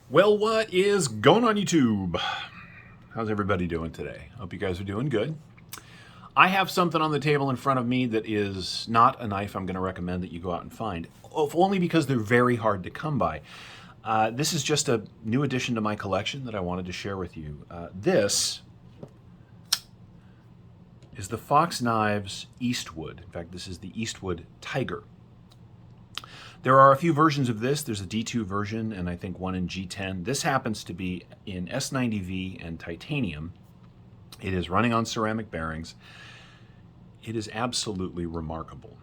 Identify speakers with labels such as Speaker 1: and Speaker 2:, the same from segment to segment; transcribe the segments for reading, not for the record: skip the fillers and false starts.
Speaker 1: Well, what is going on YouTube? How's everybody doing today? Hope you guys are doing good. I have something on the table in front of me that is not a knife I'm going to recommend that you go out and find, only because they're very hard to come by. This is just a new addition to my collection that I wanted to share with you. This is the Fox Knives Eastwood. In fact, this is the Eastwood Tiger. There are a few versions of this. There's a D2 version and I think one in G10. This happens to be in S90V and titanium. It is running on ceramic bearings. It is absolutely remarkable.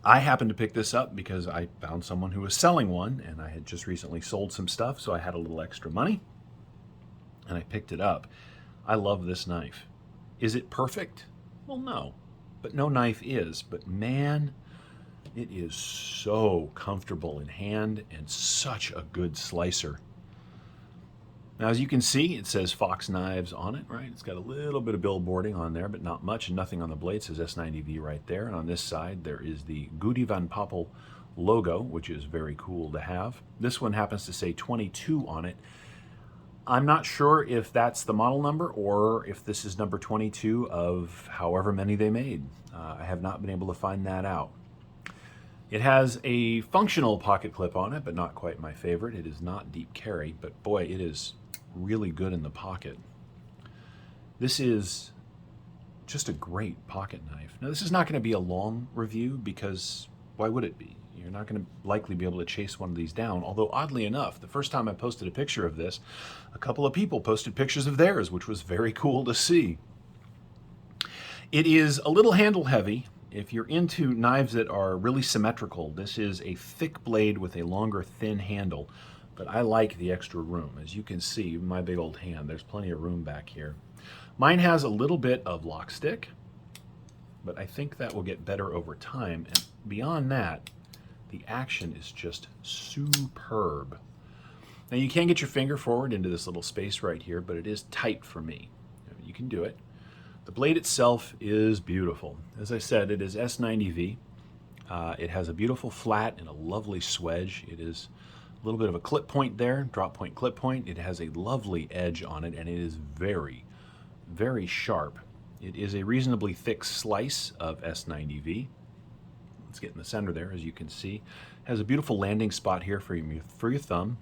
Speaker 1: I happened to pick this up because I found someone who was selling one, and I had just recently sold some stuff, so I had a little extra money, and I picked it up. I love this knife. Is it perfect? Well, no, but no knife is. But man, it is so comfortable in hand and such a good slicer. Now, as you can see, it says Fox Knives on it, right? It's got a little bit of billboarding on there, but not much, and nothing on the blade. It says S90V right there. And on this side, there is the Gudy van Poppel logo, which is very cool to have. This one happens to say 22 on it. I'm not sure if that's the model number or if this is number 22 of however many they made. I have not been able to find that out. It has a functional pocket clip on it, but not quite my favorite. It is not deep carry, but boy, it is really good in the pocket. This is just a great pocket knife. Now, this is not going to be a long review because why would it be? You're not going to likely be able to chase one of these down, although oddly enough, the first time I posted a picture of this, a couple of people posted pictures of theirs, which was very cool to see. It is a little handle heavy. If you're into knives that are really symmetrical, this is a thick blade with a longer, thin handle, but I like the extra room. As you can see, my big old hand, there's plenty of room back here. Mine has a little bit of lock stick, but I think that will get better over time, and beyond that, the action is just superb. Now, you can get your finger forward into this little space right here, but it is tight for me. You can do it. The blade itself is beautiful. As I said, it is S90V. It has a beautiful flat and a lovely swedge. It is a little bit of a clip point there, drop point, clip point. It has a lovely edge on it, and it is very, very sharp. It is a reasonably thick slice of S90V. Let's get in the center there, as you can see. It has a beautiful landing spot here for your thumb,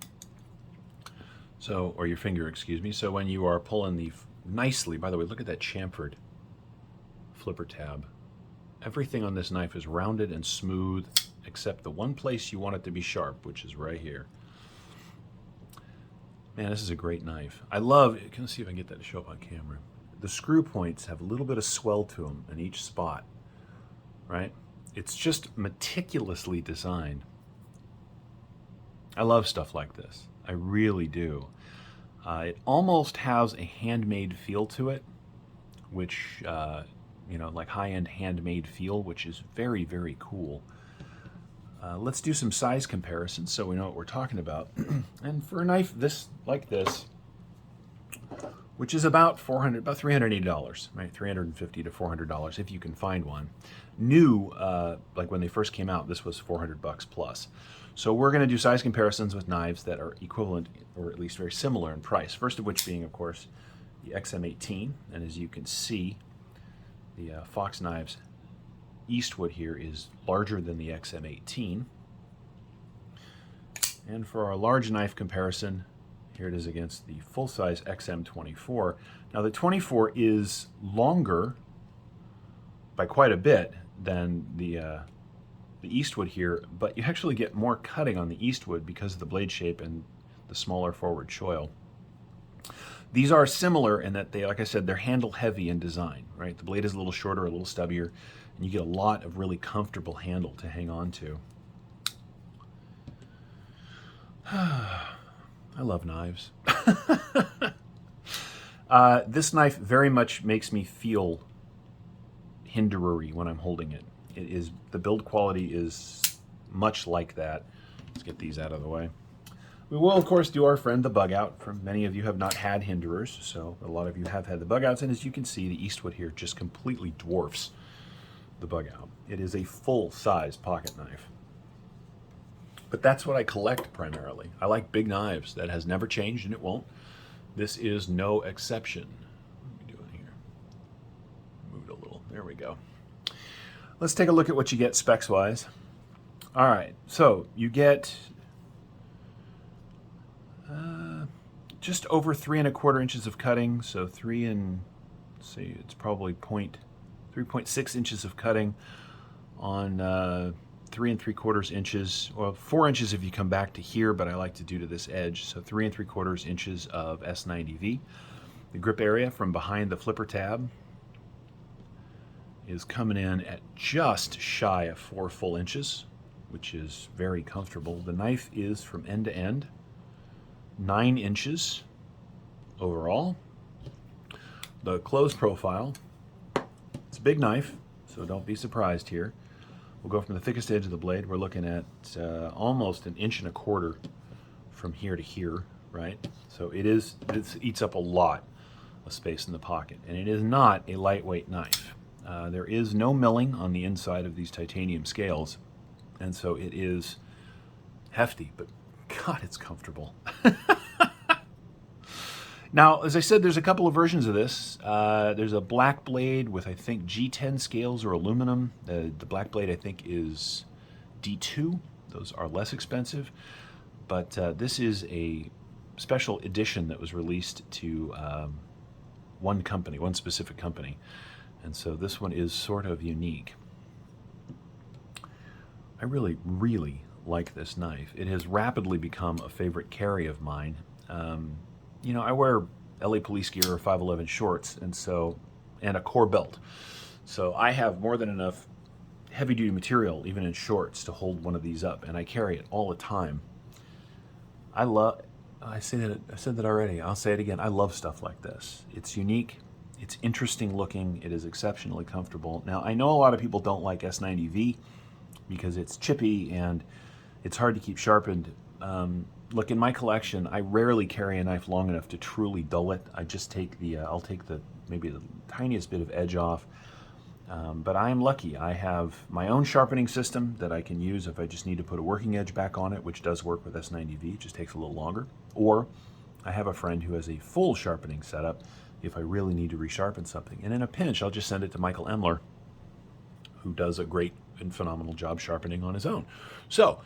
Speaker 1: or your finger, excuse me. So when you are pulling the nicely, by the way, look at that chamfered flipper tab. Everything on this knife is rounded and smooth, except the one place you want it to be sharp, which is right here. Man, this is a great knife. I love, let's see if I can get that to show up on camera. The screw points have a little bit of swell to them in each spot, right? It's just meticulously designed. I love stuff like this. I really do. It almost has a handmade feel to it, which, like high-end handmade feel, which is very, very cool. Let's do some size comparisons so we know what we're talking about. And for a knife like this, which is about $380, right? $350 to $400 if you can find one. New, like when they first came out, this was $400 plus. So we're going to do size comparisons with knives that are equivalent or at least very similar in price. First of which being, of course, the XM18. And as you can see, the Fox Knives Eastwood here is larger than the XM18. And for our large knife comparison, here it is against the full-size XM24. Now the 24 is longer by quite a bit than the Eastwood here, but you actually get more cutting on the Eastwood because of the blade shape and the smaller forward choil. These are similar in that they, like I said, they're handle heavy in design, right? The blade is a little shorter, a little stubbier, and you get a lot of really comfortable handle to hang on to. I love knives. This knife very much makes me feel hinderery when I'm holding it. The build quality is much like that. Let's get these out of the way. We will, of course, do our friend the bug out. Many of you have not had hinderers, so a lot of you have had the bug outs, and as you can see, the Eastwood here just completely dwarfs the bug out. It is a full-size pocket knife. But that's what I collect primarily. I like big knives. That has never changed, and it won't. This is no exception. What are we doing here? Move it a little. There we go. Let's take a look at what you get specs-wise. All right, so you get just over 3¼ inches of cutting. So let's see, it's probably 3.6 inches of cutting on 3¾ inches, well, 4 inches if you come back to here, but I like to do to this edge. So 3¾ inches of S90V. The grip area from behind the flipper tab is coming in at just shy of 4 full inches, which is very comfortable. The knife is from end to end 9 inches overall. The close profile, it's a big knife, so don't be surprised here. We'll go from the thickest edge of the blade. We're looking at almost 1¼ inches from here to here, right? So it eats up a lot of space in the pocket, and it is not a lightweight knife. There is no milling on the inside of these titanium scales, and so it is hefty, but God, it's comfortable. Now, as I said, there's a couple of versions of this. There's a black blade with, I think, G10 scales or aluminum. The black blade, I think, is D2. Those are less expensive. But this is a special edition that was released to one company, one specific company. And so this one is sort of unique. I really, really like this knife. It has rapidly become a favorite carry of mine. You know, I wear LA police gear or 511 shorts, and a core belt. So I have more than enough heavy-duty material, even in shorts, to hold one of these up, and I carry it all the time. I said that already. I'll say it again. I love stuff like this. It's unique. It's interesting looking. It is exceptionally comfortable. Now, I know a lot of people don't like S90V because it's chippy and it's hard to keep sharpened. Look, in my collection, I rarely carry a knife long enough to truly dull it. I just take I'll take maybe the tiniest bit of edge off. But I am lucky. I have my own sharpening system that I can use if I just need to put a working edge back on it, which does work with S90V. It just takes a little longer. Or I have a friend who has a full sharpening setup if I really need to resharpen something. And in a pinch, I'll just send it to Michael Emler, who does a great and phenomenal job sharpening on his own. So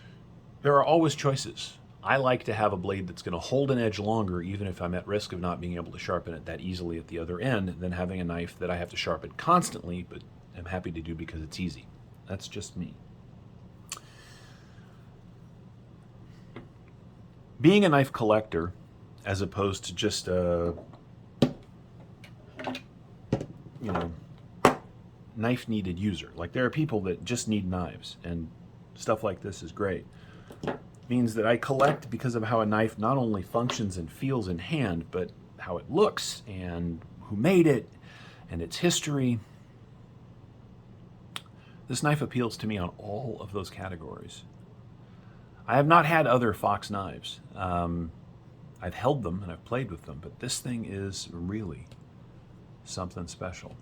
Speaker 1: there are always choices. I like to have a blade that's going to hold an edge longer, even if I'm at risk of not being able to sharpen it that easily at the other end, than having a knife that I have to sharpen constantly, but I'm happy to do because it's easy. That's just me. Being a knife collector, as opposed to just a, knife-needed user. Like, there are people that just need knives, and stuff like this is great. Means that I collect because of how a knife not only functions and feels in hand, but how it looks and who made it and its history. This knife appeals to me on all of those categories. I have not had other Fox knives. I've held them and I've played with them, but this thing is really something special.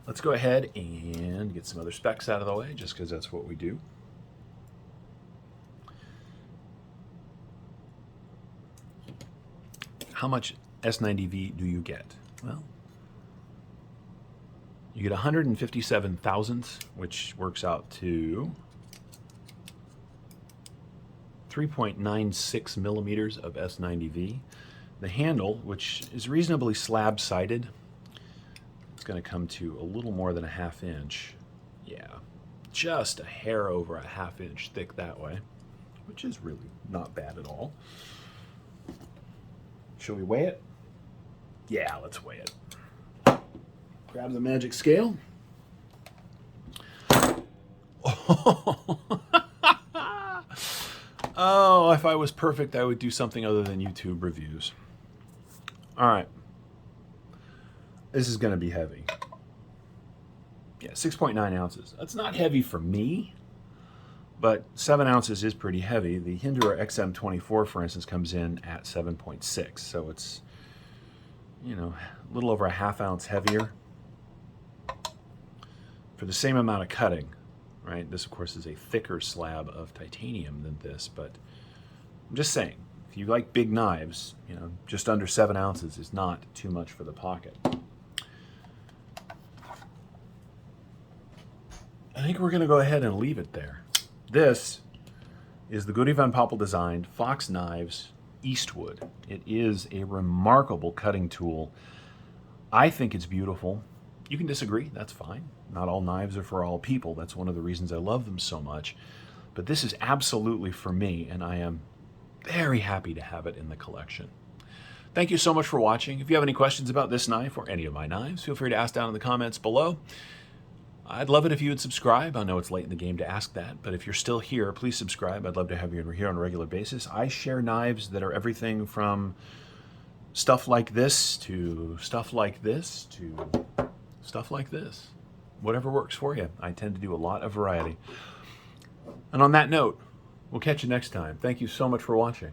Speaker 1: Let's go ahead and get some other specs out of the way, just because that's what we do. How much S90V do you get? Well, you get 157 thousandths, which works out to 3.96 millimeters of S90V. The handle, which is reasonably slab-sided, it's going to come to a little more than a 1/2 inch. Yeah, just a hair over a 1/2 inch thick that way, which is really not bad at all. Shall we weigh it? Yeah, let's weigh it. Grab the magic scale. Oh, if I was perfect, I would do something other than YouTube reviews. All right. This is going to be heavy. Yeah, 6.9 ounces. That's not heavy for me, but 7 ounces is pretty heavy. The Hinderer XM24, for instance, comes in at 7.6, so it's, a little over a 1/2 ounce heavier for the same amount of cutting. right? This, of course, is a thicker slab of titanium than this, but I'm just saying, if you like big knives, you know, just under 7 ounces is not too much for the pocket. I think we're going to go ahead and leave it there. This is the Gudy von Poppel designed Fox Knives Eastwood. It is a remarkable cutting tool. I think it's beautiful. You can disagree, that's fine. Not all knives are for all people. That's one of the reasons I love them so much. But this is absolutely for me, and I am very happy to have it in the collection. Thank you so much for watching. If you have any questions about this knife or any of my knives, feel free to ask down in the comments below. I'd love it if you would subscribe. I know it's late in the game to ask that, but if you're still here, please subscribe. I'd love to have you here on a regular basis. I share knives that are everything from stuff like this to stuff like this to stuff like this. Whatever works for you. I tend to do a lot of variety. And on that note, we'll catch you next time. Thank you so much for watching.